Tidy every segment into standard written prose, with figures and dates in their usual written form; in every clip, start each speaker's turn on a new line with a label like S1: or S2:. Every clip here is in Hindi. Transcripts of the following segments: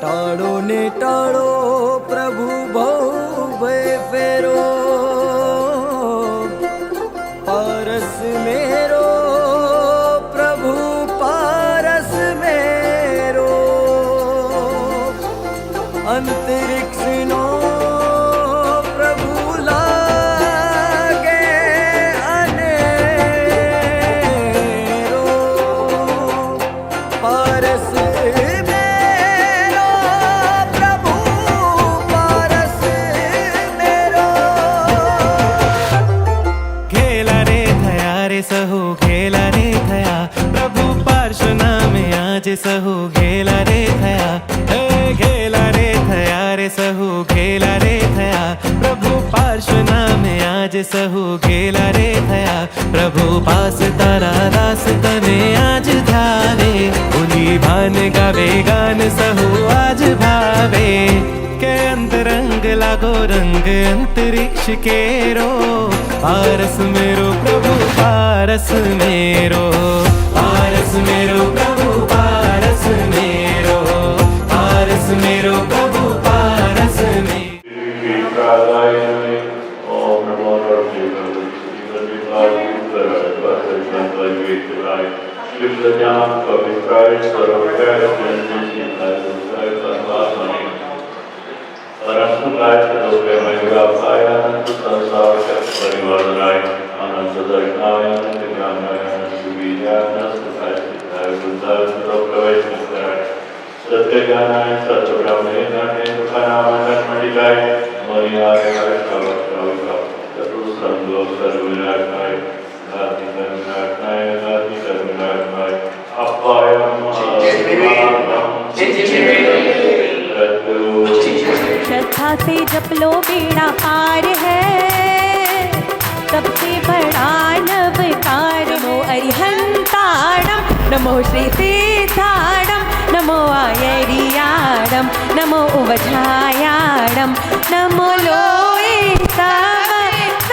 S1: टाळो ने टाळो प्रभु भाऊ भय फेरो पारस मेरो प्रभु पारस मेरो अंतरिक्ष नो प्रभु लागे अनेरो पारस मेरो प्रभु पारस मेरो
S2: घेला रे थया रे सहु घेला रे थया प्रभु पार्श्वना में आज सहु घेला रे थया घेला रे थया रे सहु घेला रे थया प्रभु पार्श्वना में आज सहु घेला रे थया प्रभु पास तारा दास तने आज धावे उनी भान गावे गान सहु आज भावे के अंतरंग लागो रंग अंतरिक्ष केरो पारस मेरो प्रभु पारस मेरो पारस मेरो प्रभु पारस मेरो पारस मेरो प्रभु पारस मेरो
S3: श्रद्धा से जप लो बेड़ा पार है सबसे बड़ा नवकार नमो अरिहंताणम नमो श्री सिद्धाणम नमो आयरियाणम नमो उवझायाणम नमो लोए साहूणम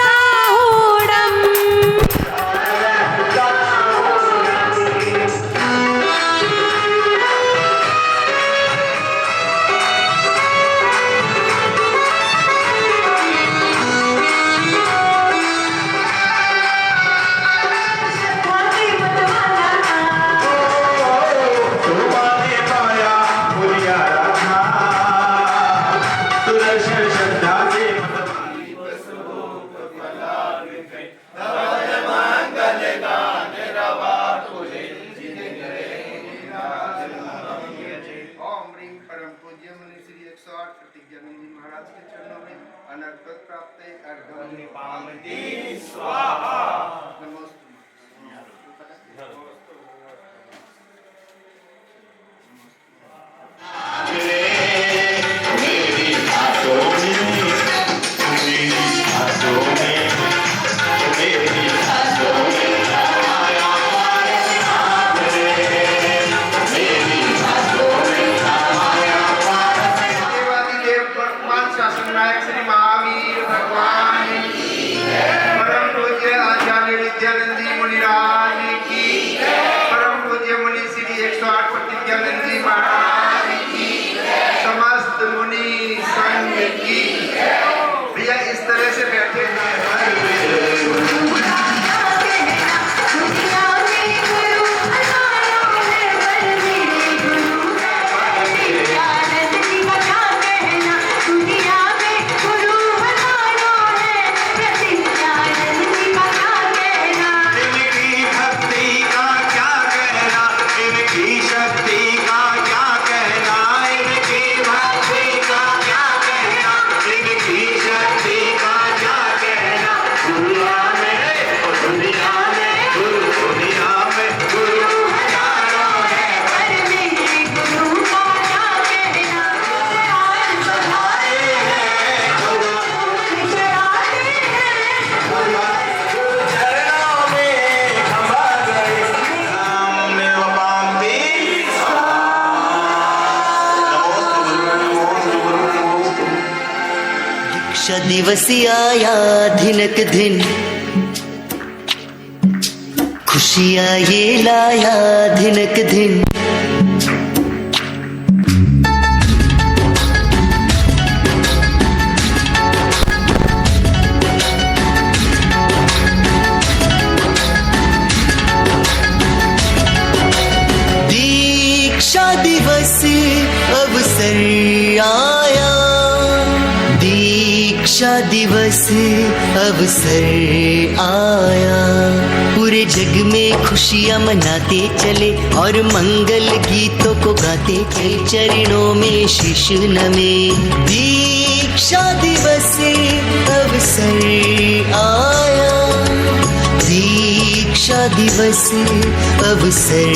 S4: दिवसी आया धिनक दिन खुशियाँ ये लाया धिनक दिन दिवस अवसर आया, पूरे जग में खुशियाँ मनाते चले और मंगल गीतों को गाते चले, चरणों में शीश नमे। दीक्षा दिवस अवसर आया, दीक्षा दिवस अवसर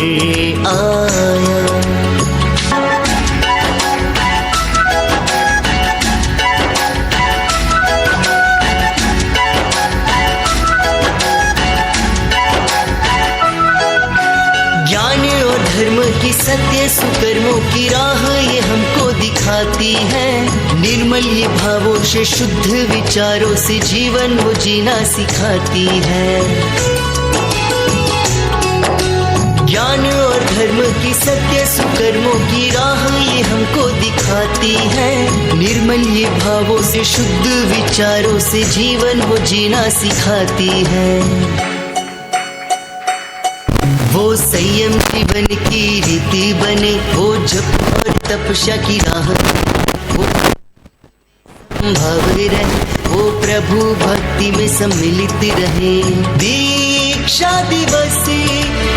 S4: आया। धर्म की सत्य सुकर्मों की राह ये हमको दिखाती है, निर्मल ये भावों से शुद्ध विचारों से जीवन वो जीना सिखाती है। ज्ञान और धर्म की सत्य सुकर्मों की राह ये हमको दिखाती है, निर्मल ये भावों से शुद्ध विचारों से जीवन वो जीना सिखाती है। वो संयम जीवन की रीति बने, वो जप और तपस्या की राह, वो भाव रहे, वो प्रभु भक्ति में सम्मिलित रहे। दीक्षा दिवस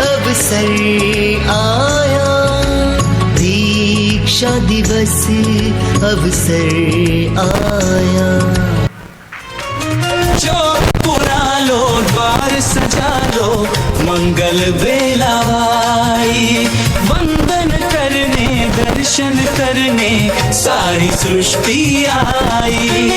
S4: अवसर आया, दीक्षा दिवस अवसर आया।
S2: पुरा लो द्वार सजा लो, मंगल बेला आई, वंदन करने दर्शन करने सारी सृष्टि आई।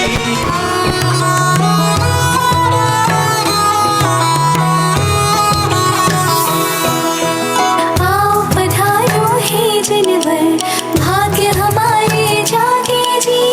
S5: आओ पधारो हे जनवर, भाग्य हमारे जागे जी।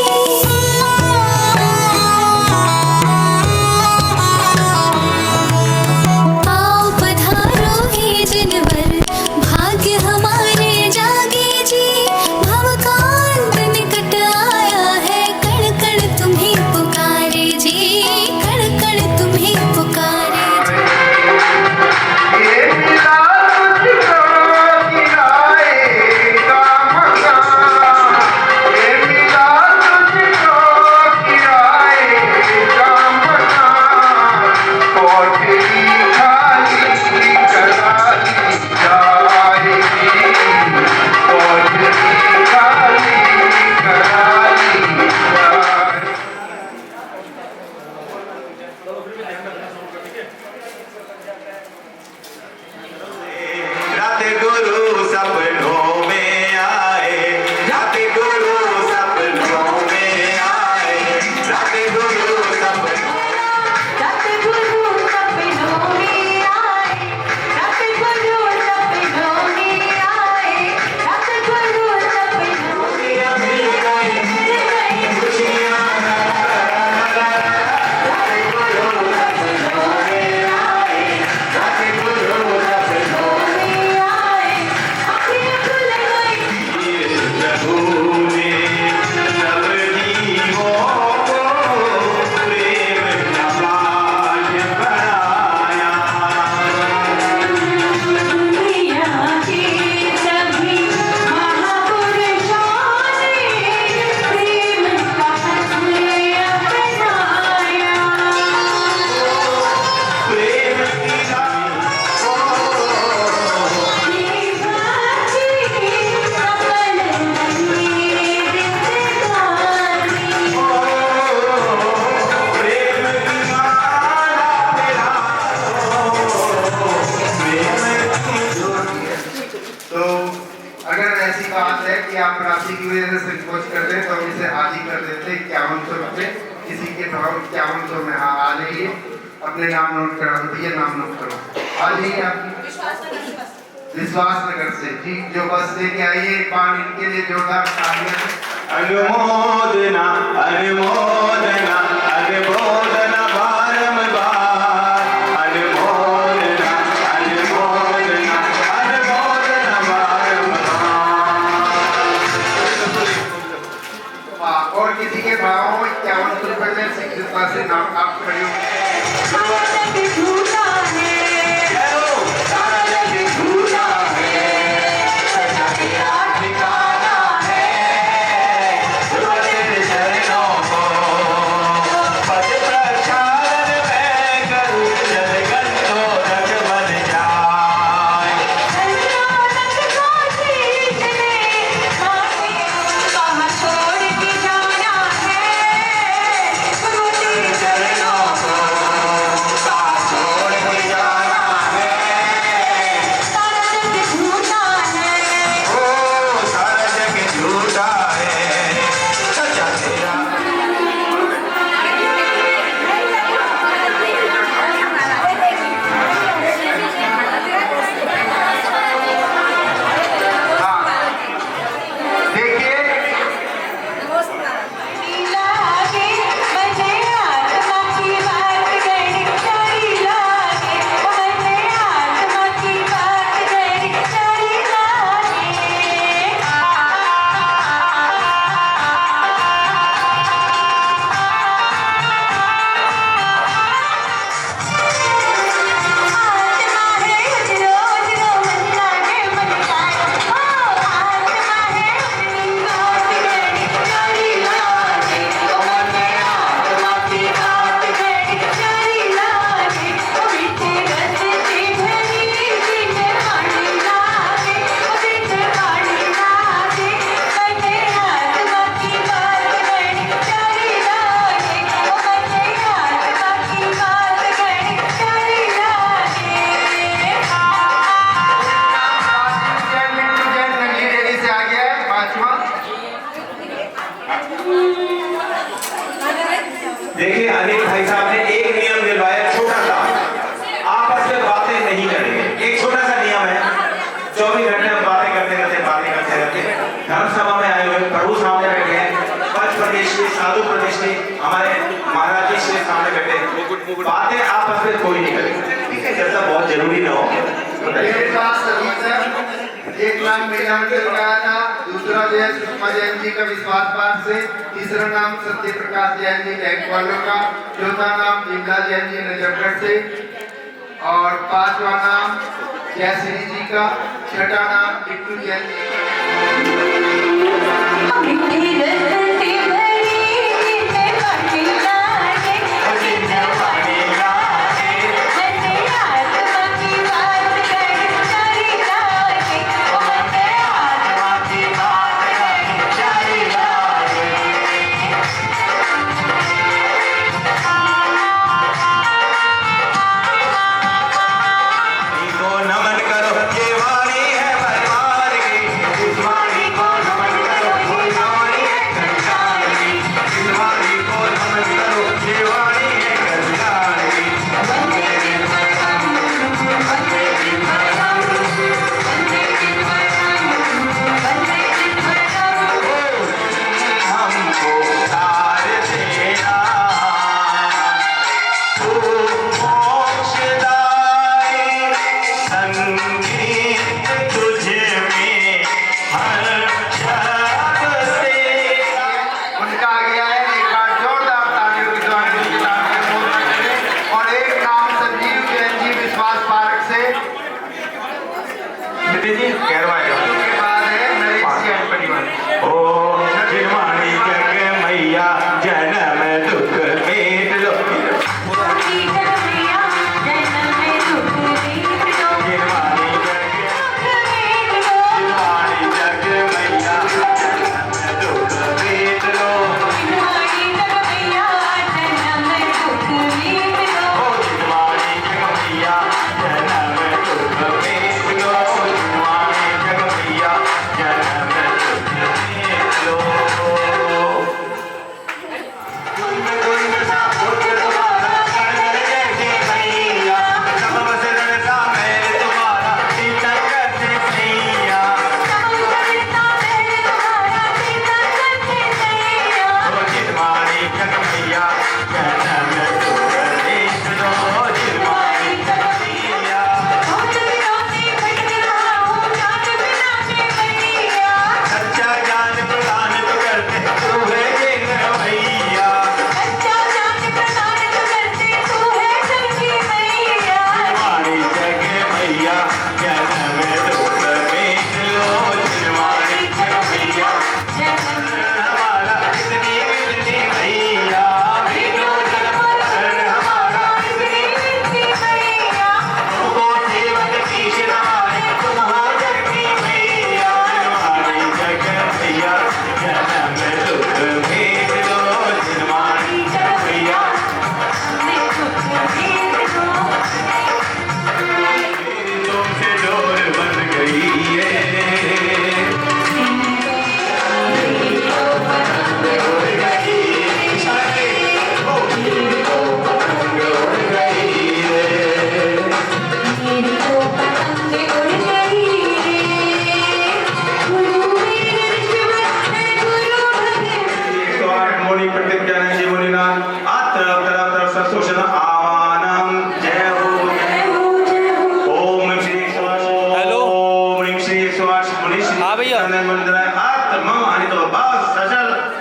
S6: अपने नाम नोट करा दो, भैया नाम नोट करो। आ जाइए आप विश्वास नगर से जी, जो बस लेके आइए, एक बार इनके लिए जोरदार तालियां।
S7: अनुमोदना अनुमोदना अनुमोदना बारंबार, अनुमोदना अनुमोदना अनुमोदना बारंबार।
S6: और किसी के भाव 51 रुपए में सिक्का से नाम आप खड़े हो। देखिए
S5: लागे मने आत्मा की बात गणी सारी लागे मने आत्मा की बात गणी सारी आत्मा है रोज मन लागे मन लागे ओ आत्मा है बात गणी सारी लागे मने आत्मा की बात गणी सारी लागे ओ बीते रस्ते भरी दिन पानी लागे ओ बीते पानी लागे मने आत्मा की बात गणी सारी लागे ओ मने आत्मा की बात गणी सारी लागे
S6: नंगी डेरी से आ गया है 5वां।
S7: देखिए अनिल भाई साहब ने एक नियम दिलवाया छोटा सा, आपस में बातें नहीं करेंगे। एक छोटा सा नियम है, 24 घंटे हम बातें करते रहते धर्म सभा में आए हुए प्रभु सामने बैठे हैं, पंच प्रदेश के साधु प्रदेश के हमारे महाराज जी श्री सामने बैठे, बातें आपस में कोई नहीं करेंगे, ठीक है? जब तक बहुत जरूरी ना हो।
S6: मेरे पास अभी तक 1 लाख महिलांकन लगाया था, दूसरा जो है सुषमा जैन जी का विश्वास पाठ से, तीसरा नाम सत्य प्रकाश जैन जी टैंक वालों का, चौथा नाम विमला जैन जी नजफगढ़ से और 5वां नाम जयश्री जी का, छठा नाम टिट्टू जैन जी का।
S5: मिट्टी रस्ते भरी दिन पानी लागे दिन पानी लागे मने आत्मा की बात गणी सारी लागे ओ मने आत्मा की बात गणी सारी लागे
S7: इनको नमन करो ये वाणी है भगवान की, इस वाणी को नमन करो।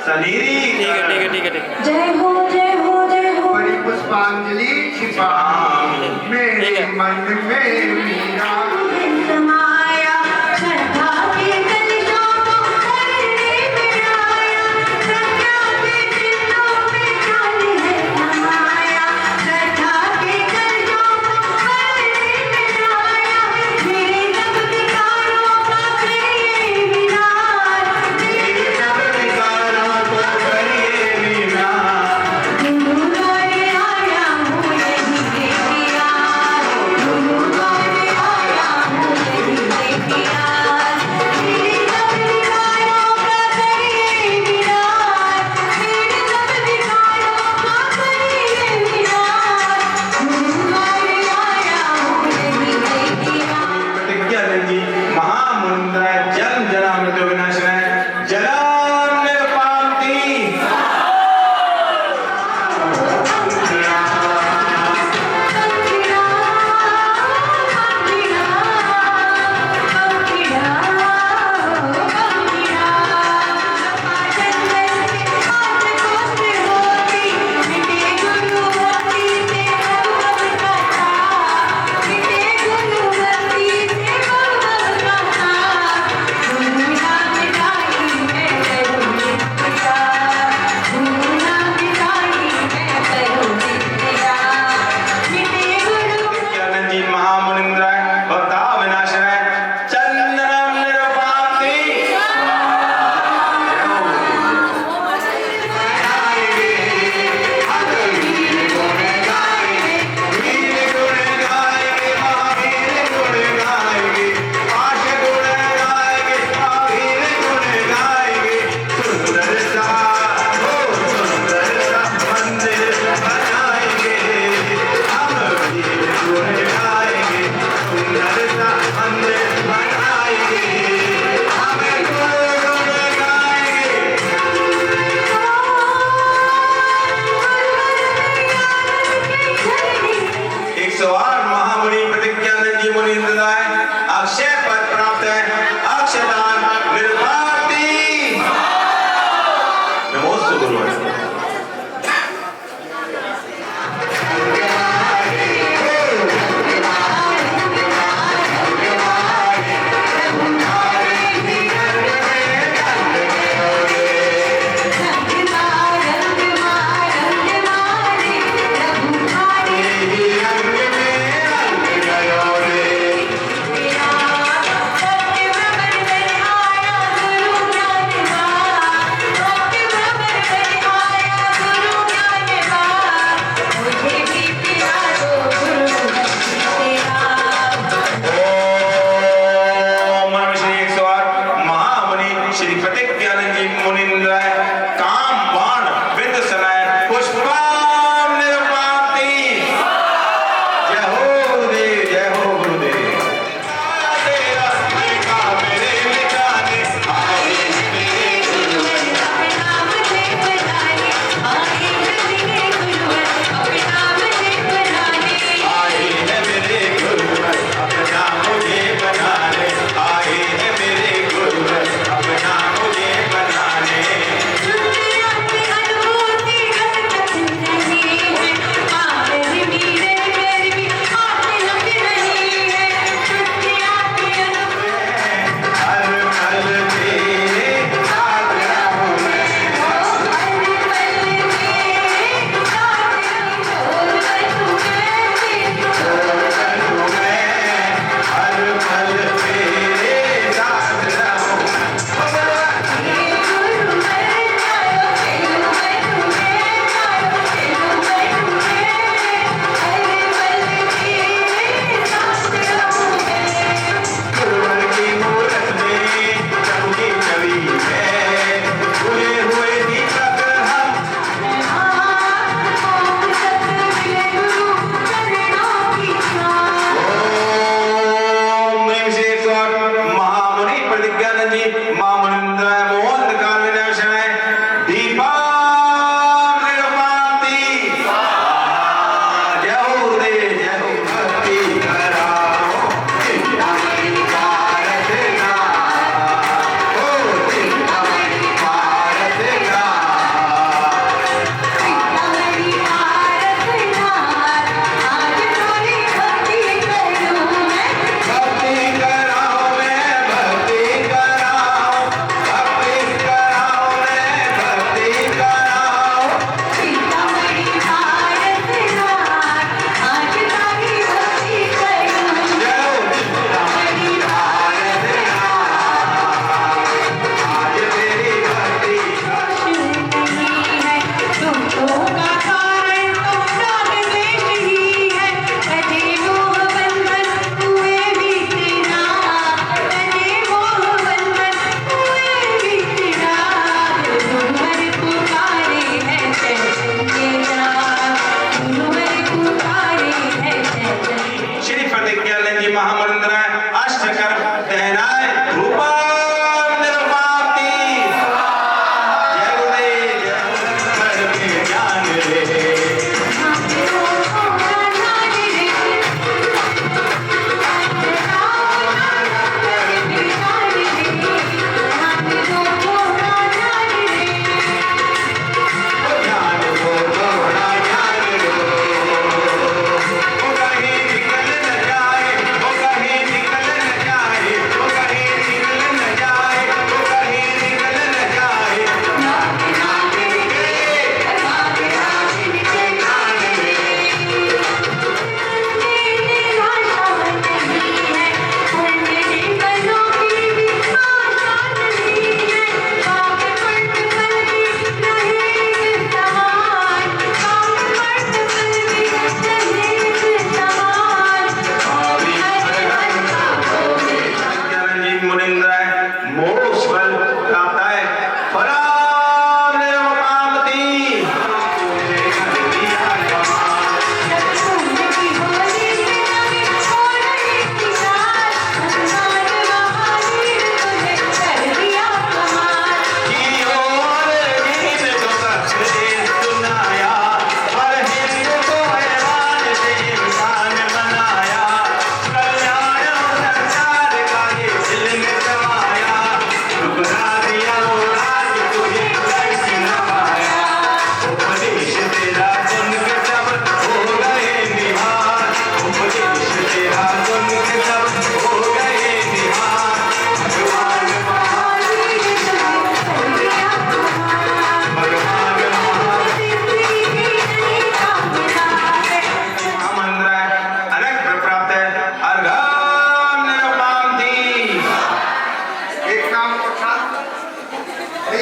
S7: सनीरी
S5: जय हो जय हो जय हो
S6: बड़ी पुष्पांजलि छिपा मेरे मन में मीरा
S5: समाया श्रद्धा के कलशों को भरने में आया प्रज्ञा के दिलों में ज्ञान है समाया श्रद्धा के कलशों को भरने में आया मेरे सब विकारों का करिए विनाश मेरे सब
S7: विकारों को करिए विनाश
S5: गुरु द्वारे आया हूँ यही के प्यार गुरु द्वारे आया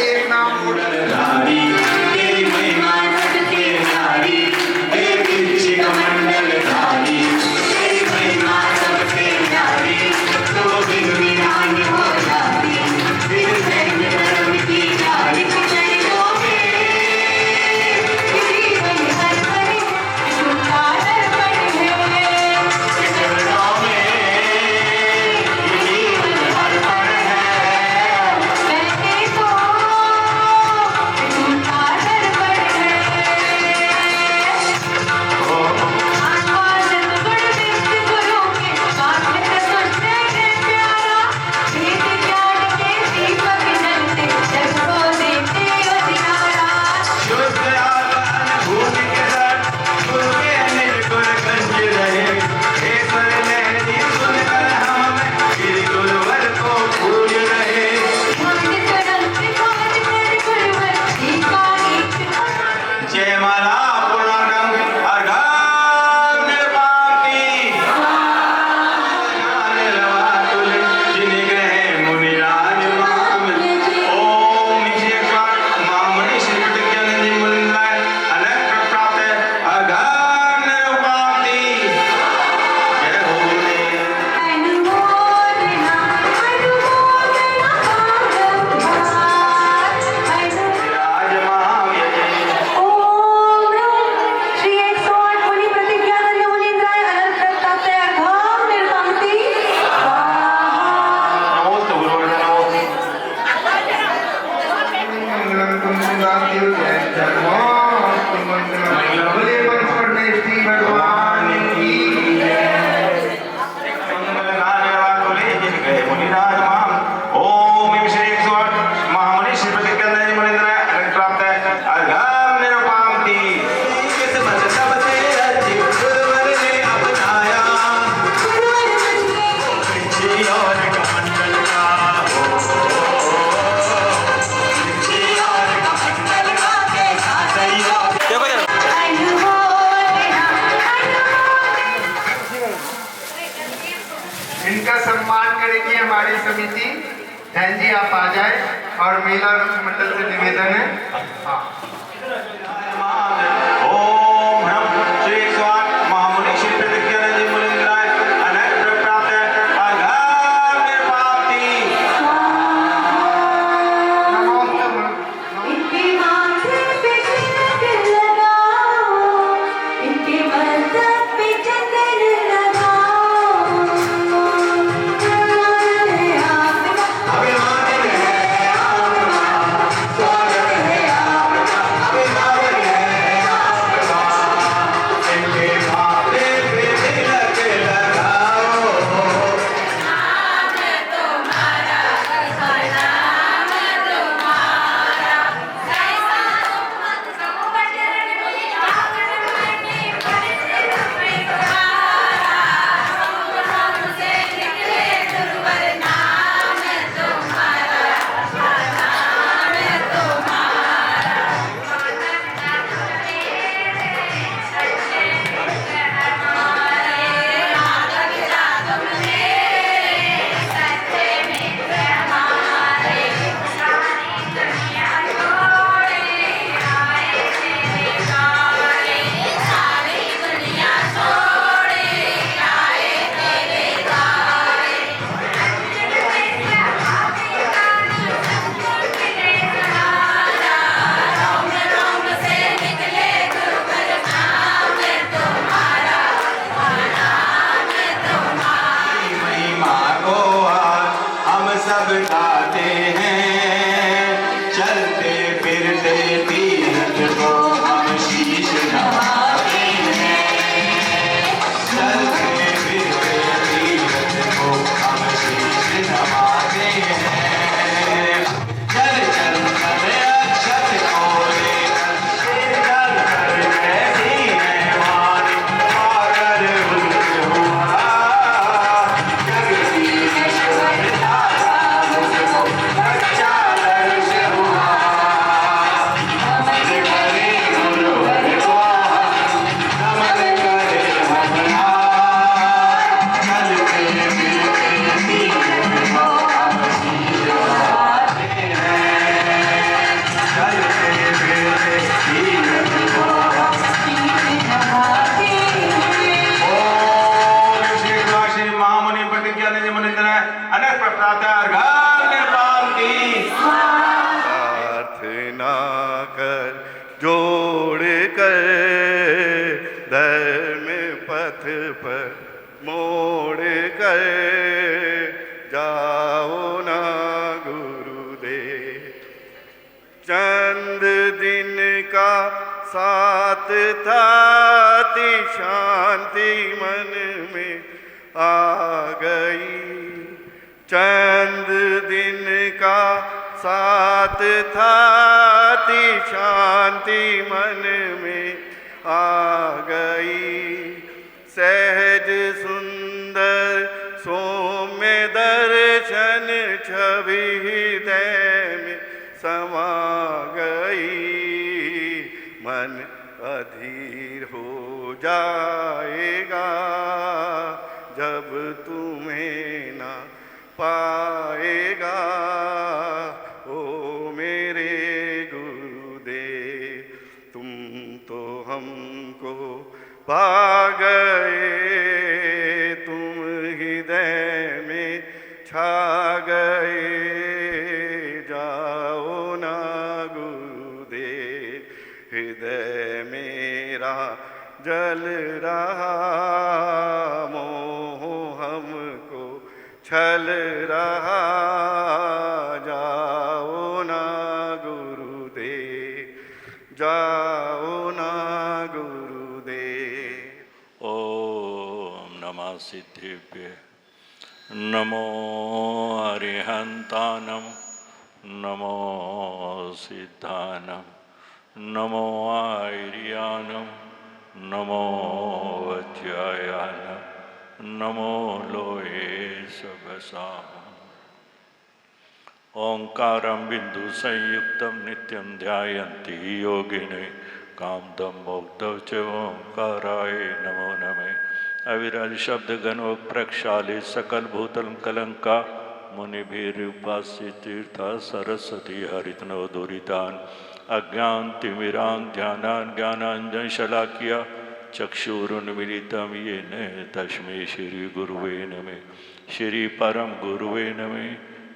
S6: एक नाम
S7: धारी तेरी महिमा सबके न्यारी, एक इच्छी कमंडल धारी तेरी महिमा सबके न्यारी, तो बिन विरान हो जाती बिन धर्म कर्म की न्यारी।
S5: चरणों में जीवन हर पल झूठा दर्पण है,
S7: चरणों में जीवन हर पल है,
S5: मैंने तो झूठा दर्पण है। आकाश सतगुण विश्व गुरु के पाठ सतुष्ट है प्यारा, वेद ज्ञान के दीपक जलते जग को देते उजियारा।
S7: शुद्ध आत्मा भूमि के सर गुरु के निर्गुण कंज रहे, हे स्वर लहरी सुनकर हम गिरि गुरुवर को भूल रहे।
S5: ध्यान करम त्रिकाल कर गुरुवर एकाएक
S7: जय माला पूर्णांगम अर्घम निर्वापी, ज्ञानलवातुल जिनि ग्रहे मुनिराज मामल। ओम विजयकार मामणि श्री प्रतिज्ञानंदी मुनिंद्राय अनंत प्राप्त अर्घम निर्वापी। जय हो देव।
S5: अनुमोदना अनुमोदना बारंबार
S7: विराज महाव्यय
S5: ओम श्री 108 मुनि प्रतिज्ञानंद मुनींद्राय अनंत प्रताप अर्घम निर्वापी
S7: नमोस्तु गुरुवर्धनो।
S6: मंगलम कुंदन देव जय जन्मोस्तु मंगलम बोले वैष्णव श्री भगवान की जय।
S7: मंगलनाथवाकुले जिन गए मुनिराज माम। ओम श्री 108 महामुनि श्री प्रतिज्ञानंदी मुनींद्राय अनंत प्राप्त अर्घम निरुपामति। किस्मत सब तेरा जीव गुरुवर ने अपनाया, जी और कमंडल का हो, जी और कमंडल का कैसा सहयोग।
S5: अनुमोदना
S6: इनका सम्मान करेगी हमारी समिति। जैन जी आप आ जाए और मेला मंडल से निवेदन है। हाँ
S7: ओम हम श्री 108 महामुनि श्री प्रतिज्ञानंदी मुनींद्राय अनंत प्राप्त अर्घम निर्वापति।
S6: नमोस्तु
S5: इनके माथे पे तिलक लगाओ, इनके मस्तक पे चंदन लगाओ।
S7: अभिमान है आपका, स्वागत है आपका, अभिमान है आपका। इनके माथे पे तिलक लगाओ, महिमा को हम सब गाते हैं, चलते फिरते तीर्थ को हम शीश नवाते हैं, चलते फिरते तीर्थ को हम शीश नवाते हैं। चल चल चल अक्षत को लेकर चल कर कैसी है वाणी, आकर उल्ट हुआ जगदीश्वर दाता मुझको सच्चा दर्श हुआ।
S8: बनाकर जोड़ कर धर्म पथ पर मोड़ कर जाओ ना गुरुदेव। चंद दिन का साथ था ती शांति मन में आ गई। चंद दिन का साथ था ती शांति मन में आ गई। सहज सुंदर सौम्य दर्शन छवि हृदय में समा गई। मन अधीर हो जाएगा जब तुम्हें ना पाएगा। ओ मेरे गुरुदेव तुम तो हमको पा गए। तुम हृदय में छा गए। जाओ ना गुरुदेव हृदय मेरा जल रहा। मोह हमको छल रहा। जाओ ना गुरुदेव जाओ ना गुरुदेव।
S9: ओम नमः सिद्धेभ्य नमो अरिहंतानम नमो सिद्धानम नमो आर्यानम नमो वज्रायानम नमो लोहे सबसाम। ओंकारं बिंदु संयुक्तं नित्यं ध्यायन्ति योगिने कामदं मोक्तौ च ओंकाराय नमो नमः। अविरल शब्द गणों प्रक्षालित सकल भूतल कलंका मुनिभिरुपास्य तीर्था सरस्वती हरितनो दुरितान अज्ञान तिमिरान ध्यानान ज्ञानांजन शलाकिया चक्षुरुन्मिलितं येन तस्मै श्री गुरुवे नमः। श्री परम गुरुवे नमः।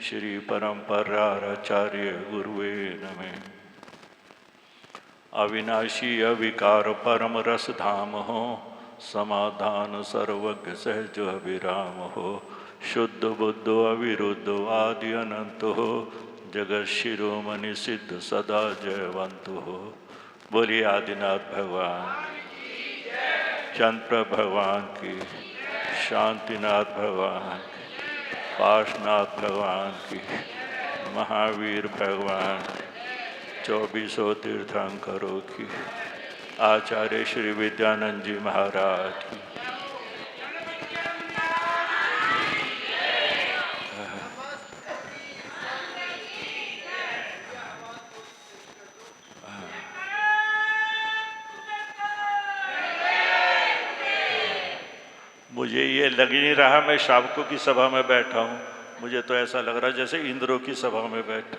S9: श्री परम्पराचार्य गुरुवे नमः। अविनाशी अविकार परम रस धाम हो समाधान सर्वज्ञ सहज अभिराम हो। शुद्ध बुद्ध अविरुद्ध आदि अनंत हो जगत शिरोमणि सिद्ध सदा जयवंत हो। बोलिए आदिनाथ भगवान चंद्र भगवान की, शांतिनाथ भगवान की, पार्शनाथ भगवान की, महावीर भगवान की, 24 तीर्थंकरों की, आचार्य श्री विद्यानंद जी महाराज की। मुझे ये लग नहीं रहा मैं शावकों की सभा में बैठा हूँ। मुझे तो ऐसा लग रहा है जैसे इंद्रों की सभा में बैठा।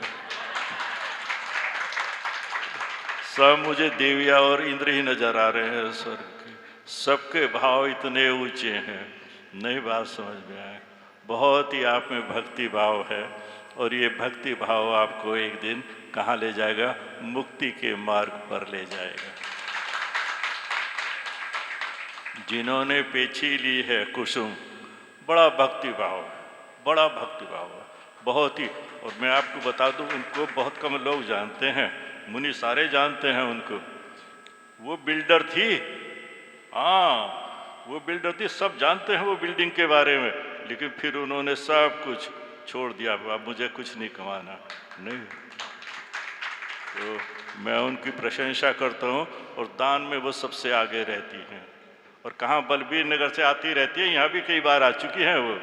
S9: सब मुझे देविया और इंद्र ही नजर आ रहे हैं स्वर्ग के। सबके भाव इतने ऊंचे हैं, नई बात समझ में आए। बहुत ही आप में भक्ति भाव है और ये भक्ति भाव आपको एक दिन कहाँ ले जाएगा? मुक्ति के मार्ग पर ले जाएगा। जिन्होंने पेछी ली है कुसुम, बड़ा भक्ति भाव है, बड़ा भक्ति भाव है, बहुत ही। और मैं आपको बता दूं, उनको बहुत कम लोग जानते हैं, मुनि सारे जानते हैं उनको। वो बिल्डर थी, हाँ वो बिल्डर थी, सब जानते हैं वो बिल्डिंग के बारे में। लेकिन फिर उन्होंने सब कुछ छोड़ दिया, अब मुझे कुछ नहीं कमाना, नहीं। तो मैं उनकी प्रशंसा करता हूँ और दान में वो सबसे आगे रहती हैं। और कहाँ बलबीर नगर से आती रहती है, यहाँ भी कई बार आ चुकी हैं वो।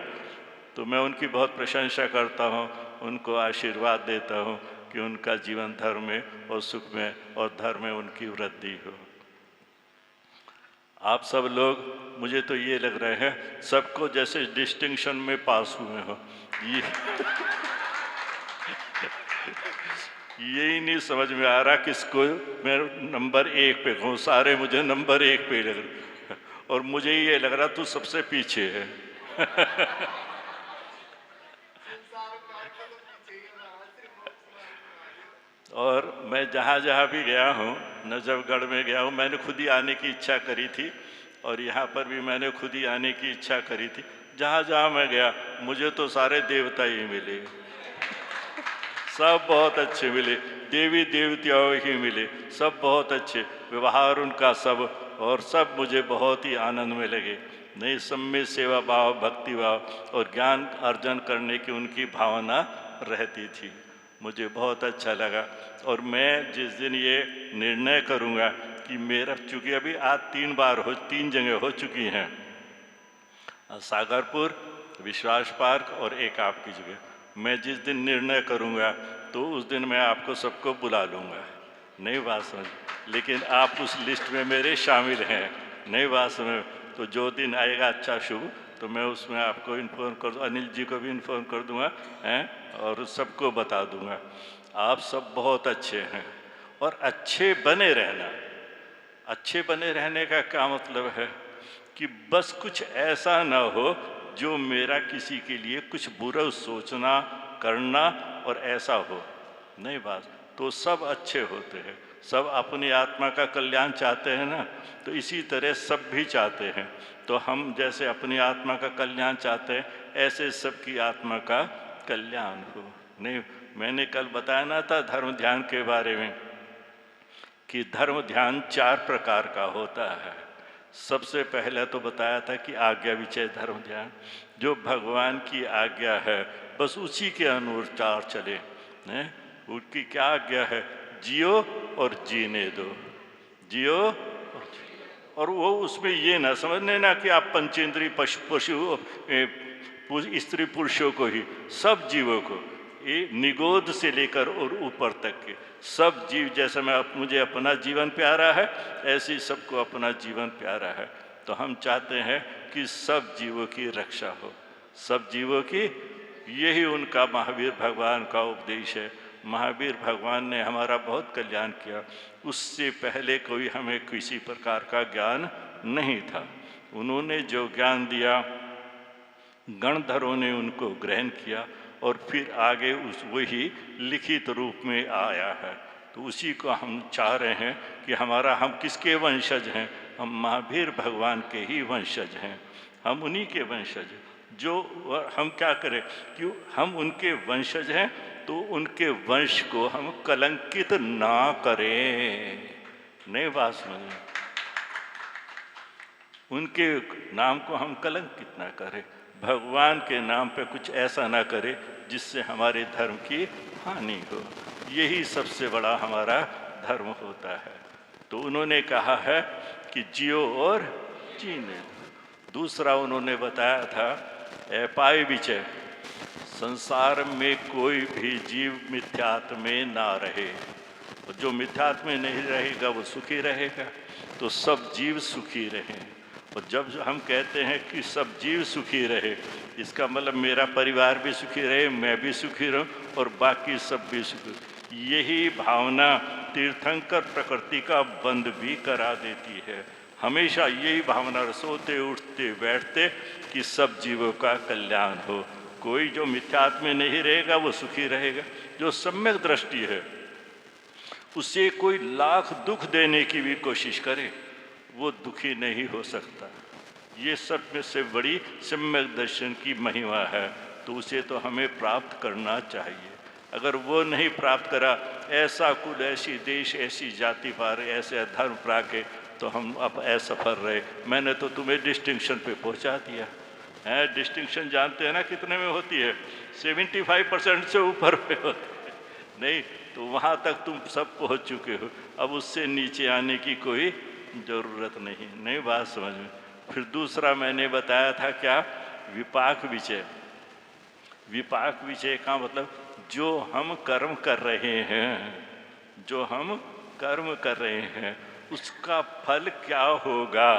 S9: तो मैं उनकी बहुत प्रशंसा करता हूँ, उनको आशीर्वाद देता हूँ कि उनका जीवन धर्म में और सुख में और धर्म में उनकी वृद्धि हो। आप सब लोग, मुझे तो ये लग रहे हैं सबको जैसे डिस्टिंक्शन में पास हुए हो। यही नहीं समझ में आ रहा किसको मैं नंबर 1 पे कहूँ। सारे मुझे नंबर 1 पे लग रहे और मुझे ये लग रहा तू सबसे पीछे है। और मैं जहाँ जहाँ भी गया हूँ, नजफगढ़ में गया हूँ, मैंने खुद ही आने की इच्छा करी थी, और यहाँ पर भी मैंने खुद ही आने की इच्छा करी थी। जहाँ जहाँ मैं गया मुझे तो सारे देवता ही मिले, सब बहुत अच्छे मिले, देवी देवताओं ही मिले, सब बहुत अच्छे, व्यवहार उनका सब, और सब मुझे बहुत ही आनंद में लगे। नहीं, सब में सेवा भाव, भक्ति भाव और ज्ञान अर्जन करने की उनकी भावना रहती थी, मुझे बहुत अच्छा लगा। और मैं जिस दिन ये निर्णय करूँगा कि मेरा, चूँकि अभी आज 3 जगह हो चुकी हैं, सागरपुर, विश्वास पार्क और एक आपकी जगह, मैं जिस दिन निर्णय करूँगा तो उस दिन मैं आपको सबको बुला लूँगा, नई बात समझ। लेकिन आप उस लिस्ट में मेरे शामिल हैं, नई बात समझ। तो जो दिन आएगा अच्छा शुभ, तो मैं उसमें आपको इन्फॉर्म कर दूँ, अनिल जी को भी इन्फॉर्म कर दूँगा हैं, और सबको बता दूँगा। आप सब बहुत अच्छे हैं, और अच्छे बने रहना। अच्छे बने रहने का क्या मतलब है कि बस कुछ ऐसा ना हो जो मेरा किसी के लिए कुछ बुरा सोचना, करना और ऐसा हो, नहीं बात। तो सब अच्छे होते हैं, सब अपनी आत्मा का कल्याण चाहते हैं ना, तो इसी तरह सब भी चाहते हैं। तो हम जैसे अपनी आत्मा का कल्याण चाहते हैं, ऐसे सबकी आत्मा का कल्याण हो। नहीं, मैंने कल बताया ना था धर्म ध्यान के बारे में कि धर्म ध्यान 4 प्रकार का होता है। सबसे पहले तो बताया था कि आज्ञा विचय धर्म ध्यान, जो भगवान की आज्ञा है बस उसी के अनुसार चले। उनकी क्या आज्ञा है? जियो और जीने दो, जियो और वो उसमें ये ना समझने ना कि आप पंचेंद्रीय पशु स्त्री पुरुषों को ही, सब जीवों को, ये निगोद से लेकर और ऊपर तक के सब जीव, जैसे मुझे अपना जीवन प्यारा है, ऐसे ही सबको अपना जीवन प्यारा है। तो हम चाहते हैं कि सब जीवों की रक्षा हो, सब जीवों की। यही उनका महावीर भगवान का उपदेश है। महावीर भगवान ने हमारा बहुत कल्याण किया, उससे पहले कोई हमें किसी प्रकार का ज्ञान नहीं था। उन्होंने जो ज्ञान दिया, गणधरों ने उनको ग्रहण किया, और फिर आगे वही लिखित रूप में आया है। तो उसी को हम चाह रहे हैं कि हम किसके वंशज हैं? हम महावीर भगवान के ही वंशज हैं, हम उन्हीं के वंशज। जो हम क्या करें कि हम उनके वंशज हैं, तो उनके वंश को हम कलंकित ना करें, नई बात समझें, उनके नाम को हम कलंकित ना करें, भगवान के नाम पे कुछ ऐसा ना करें जिससे हमारे धर्म की हानि हो। यही सबसे बड़ा हमारा धर्म होता है। तो उन्होंने कहा है कि जियो और जीने। दूसरा उन्होंने बताया था पाए विचय, संसार में कोई भी जीव मिथ्यात्व में ना रहे, और जो मिथ्यात्व में नहीं रहेगा वो सुखी रहेगा। तो सब जीव सुखी रहें। और जब हम कहते हैं कि सब जीव सुखी रहे, इसका मतलब मेरा परिवार भी सुखी रहे, मैं भी सुखी रहूं और बाकी सब भी सुखी। यही भावना तीर्थंकर प्रकृति का बंद भी करा देती है। हमेशा यही भावना, सोते उठते बैठते, कि सब जीवों का कल्याण हो। कोई जो मिथ्यात्व में नहीं रहेगा वो सुखी रहेगा। जो सम्यक दृष्टि है, उसे कोई लाख दुख देने की भी कोशिश करे, वो दुखी नहीं हो सकता। ये सब में से बड़ी सम्यक दर्शन की महिमा है। तो उसे तो हमें प्राप्त करना चाहिए। अगर वो नहीं प्राप्त करा, ऐसा कुल, ऐसी देश, ऐसी जाति पार, ऐसे धर्म प्राके, तो हम अब असफल रहे। मैंने तो तुम्हें डिस्टिंक्शन पे पहुंचा दिया है। डिस्टिंक्शन जानते हैं ना कितने में होती है? 75% से ऊपर पे होती है। नहीं, तो वहाँ तक तुम सब पहुँच चुके हो, अब उससे नीचे आने की कोई ज़रूरत नहीं। नहीं बात समझ में। फिर दूसरा मैंने बताया था क्या? विपाक विचय। विपाक विचय का मतलब जो हम कर्म कर रहे हैं, जो हम कर्म कर रहे हैं, उसका फल क्या होगा।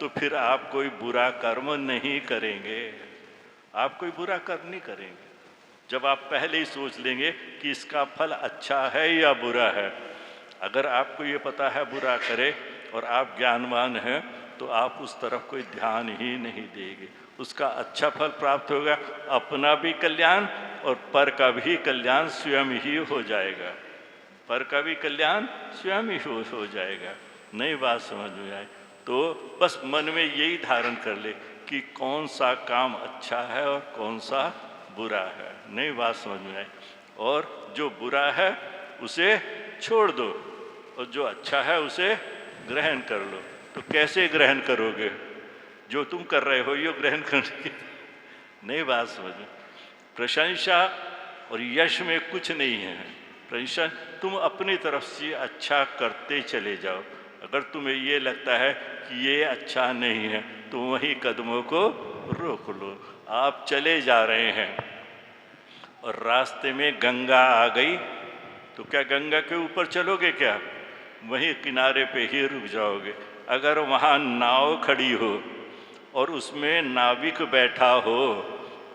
S9: तो फिर आप कोई बुरा कर्म नहीं करेंगे, आप कोई बुरा कर्म नहीं करेंगे जब आप पहले ही सोच लेंगे कि इसका फल अच्छा है या बुरा है। अगर आपको ये पता है बुरा करे और आप ज्ञानवान हैं, तो आप उस तरफ कोई ध्यान ही नहीं देंगे। उसका अच्छा फल प्राप्त होगा, अपना भी कल्याण और पर का भी कल्याण स्वयं ही हो जाएगा। पर का भी कल्याण स्वयं ही हो जाएगा। नई बात समझ में आए तो बस मन में यही धारण कर ले कि कौन सा काम अच्छा है और कौन सा बुरा है। नई बात समझ में आए। और जो बुरा है उसे छोड़ दो और जो अच्छा है उसे ग्रहण कर लो। तो कैसे ग्रहण करोगे? जो तुम कर रहे हो ये ग्रहण करने की नई बात समझ में। प्रशंसा और यश में कुछ नहीं है। प्रशंसा तुम अपनी तरफ से अच्छा करते चले जाओ। अगर तुम्हें ये लगता है कि ये अच्छा नहीं है तो वहीं कदमों को रोक लो। आप चले जा रहे हैं और रास्ते में गंगा आ गई तो क्या गंगा के ऊपर चलोगे? क्या वहीं किनारे पे ही रुक जाओगे? अगर वहाँ नाव खड़ी हो और उसमें नाविक बैठा हो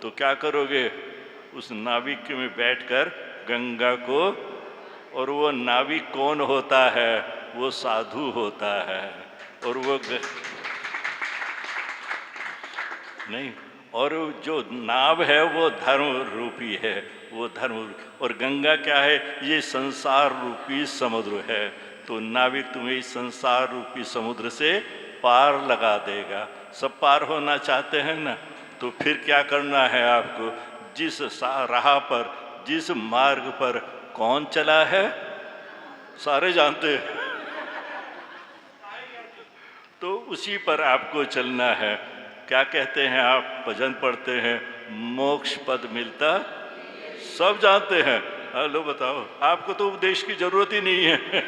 S9: तो क्या करोगे? उस नाविक में बैठकर गंगा को, और वो नाविक कौन होता है? वो साधु होता है। और वो नहीं, और जो नाव है वो धर्म रूपी है, वो धर्म। और गंगा क्या है? ये संसार रूपी समुद्र है। तो नाविक तुम्हें इस संसार रूपी समुद्र से पार लगा देगा। सब पार होना चाहते हैं ना? तो फिर क्या करना है आपको? जिस राह पर, जिस मार्ग पर कौन चला है सारे जानते हैं, तो उसी पर आपको चलना है। क्या कहते हैं आप? भजन पढ़ते हैं, मोक्ष पद मिलता सब जानते हैं। हेलो बताओ, आपको तो उपदेश की जरूरत ही नहीं है।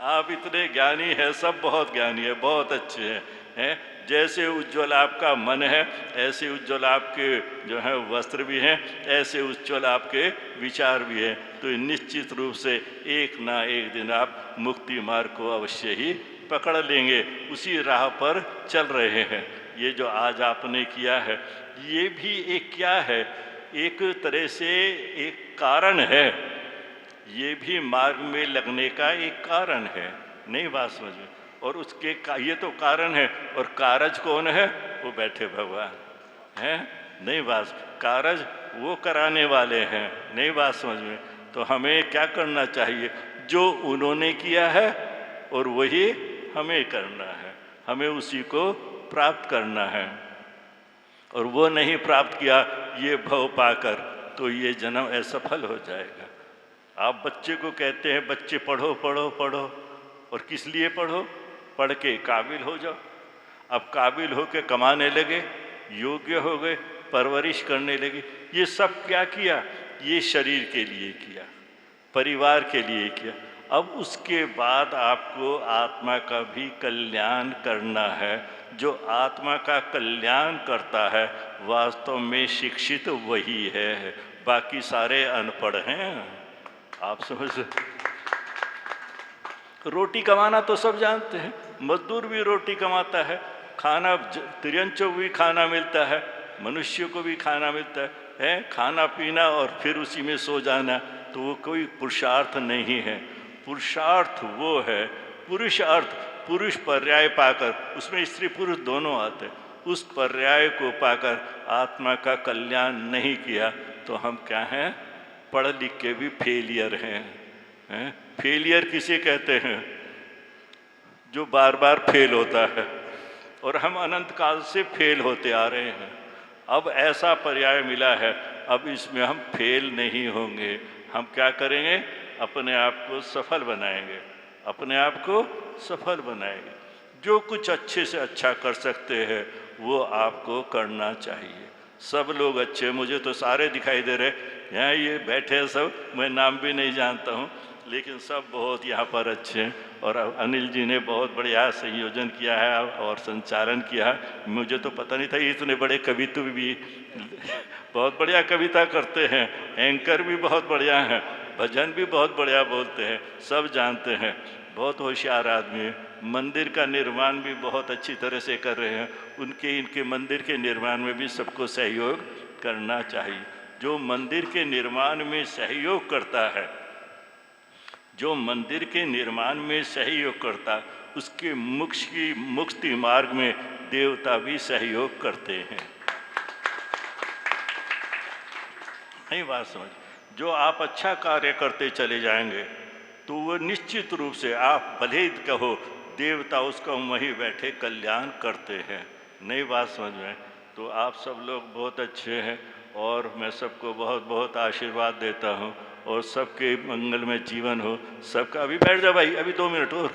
S9: आप इतने ज्ञानी हैं, सब बहुत ज्ञानी है, बहुत अच्छे हैं। जैसे उज्ज्वल आपका मन है ऐसे उज्ज्वल आपके जो है वस्त्र भी हैं, ऐसे उज्ज्वल आपके विचार भी हैं। तो निश्चित रूप से एक ना एक दिन आप मुक्ति मार्ग को अवश्य ही पकड़ लेंगे। उसी राह पर चल रहे हैं। ये जो आज आपने किया है ये भी एक क्या है? एक तरह से एक कारण है। ये भी मार्ग में लगने का एक कारण है। नहीं बात समझ में? और उसके ये तो कारण है, और कारज कौन है? वो बैठे भगवान हैं। नहीं बात, कारज वो कराने वाले हैं। नहीं बात समझ में? तो हमें क्या करना चाहिए? जो उन्होंने किया है और वही हमें करना है। हमें उसी को प्राप्त करना है। और वो नहीं प्राप्त किया ये भव पाकर तो ये जन्म असफल हो जाएगा। आप बच्चे को कहते हैं बच्चे पढ़ो पढ़ो पढ़ो, और किस लिए पढ़ो? पढ़ के काबिल हो जाओ। अब काबिल हो के कमाने लगे, योग्य हो गए, परवरिश करने लगे। ये सब क्या किया? ये शरीर के लिए किया, परिवार के लिए किया। अब उसके बाद आपको आत्मा का भी कल्याण करना है। जो आत्मा का कल्याण करता है वास्तव में शिक्षित वही है, बाकी सारे अनपढ़ हैं। आप समझ? रोटी कमाना तो सब जानते हैं, मजदूर भी रोटी कमाता है, खाना तिरंचों भी खाना मिलता है, मनुष्य को भी खाना मिलता है, खाना पीना और फिर उसी में सो जाना, तो वो कोई पुरुषार्थ नहीं है। पुरुषार्थ वो है, पुरुषार्थ, पुरुष पर्याय पाकर, उसमें स्त्री पुरुष दोनों आते हैं, उस पर्याय को पाकर आत्मा का कल्याण नहीं किया तो हम क्या हैं? पढ़ लिख के भी फेलियर हैं। फेलियर किसे कहते हैं? जो बार बार फेल होता है, और हम अनंत काल से फेल होते आ रहे हैं। अब ऐसा पर्याय मिला है, अब इसमें हम फेल नहीं होंगे। हम क्या करेंगे? अपने आप को सफल बनाएंगे, अपने आप को सफल बनाएंगे। जो कुछ अच्छे से अच्छा कर सकते हैं वो आपको करना चाहिए। सब लोग अच्छे, मुझे तो सारे दिखाई दे रहे यहाँ, ये बैठे हैं सब, मैं नाम भी नहीं जानता हूँ, लेकिन सब बहुत यहाँ पर अच्छे हैं। और अनिल जी ने बहुत बढ़िया संयोजन किया है और संचालन किया है। मुझे तो पता नहीं था इतने बड़े कवित्व भी बहुत बढ़िया कविता करते हैं, एंकर भी बहुत बढ़िया हैं, भजन भी बहुत बढ़िया बोलते हैं, सब जानते हैं, बहुत होशियार आदमी है। मंदिर का निर्माण भी बहुत अच्छी तरह से कर रहे हैं। इनके मंदिर के निर्माण में भी सबको सहयोग करना चाहिए। जो मंदिर के निर्माण में सहयोग करता है, जो मंदिर के निर्माण में सहयोग करता, उसके मुक्ति मार्ग में देवता भी सहयोग करते हैं। नहीं बात समझ? जो आप अच्छा कार्य करते चले जाएंगे तो वो निश्चित रूप से आप भले ही कहो देवता उसका वहीं बैठे कल्याण करते हैं। नई बात समझ में? तो आप सब लोग बहुत अच्छे हैं और मैं सबको बहुत बहुत आशीर्वाद देता हूँ और सबके मंगल में जीवन हो सबका। अभी बैठ जाओ भाई, अभी 2 मिनट और।